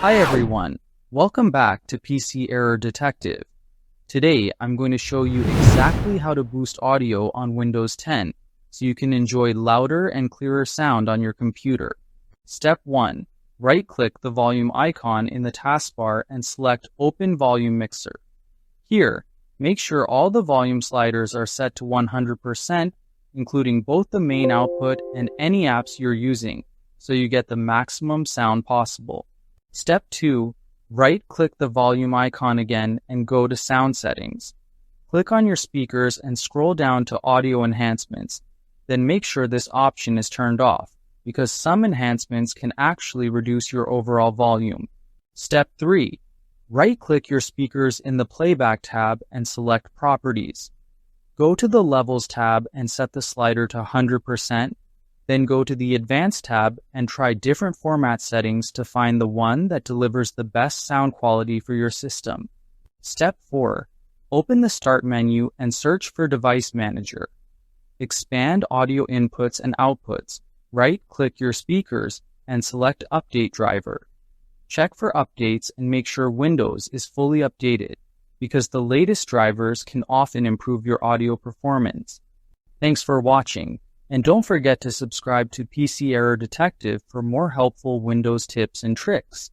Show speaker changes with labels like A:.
A: Hi everyone, welcome back to PC Error Detective. Today I'm going to show you exactly how to boost audio on Windows 10 so you can enjoy louder and clearer sound on your computer. Step 1. Right-click the volume icon in the taskbar and select Open Volume Mixer. Here, make sure all the volume sliders are set to 100%, including both the main output and any apps you're using, so you get the maximum sound possible. Step 2. Right-click the volume icon again and go to Sound Settings. Click on your speakers and scroll down to Audio Enhancements. Then make sure this option is turned off, because some enhancements can actually reduce your overall volume. Step 3. Right-click your speakers in the Playback tab and select Properties. Go to the Levels tab and set the slider to 100%. Then go to the Advanced tab and try different format settings to find the one that delivers the best sound quality for your system. Step 4. Open the Start menu and search for Device Manager. Expand audio inputs and outputs. Right-click your speakers and select Update Driver. Check for updates and make sure Windows is fully updated, because the latest drivers can often improve your audio performance. Thanks for watching. And don't forget to subscribe to PC Error Detective for more helpful Windows tips and tricks.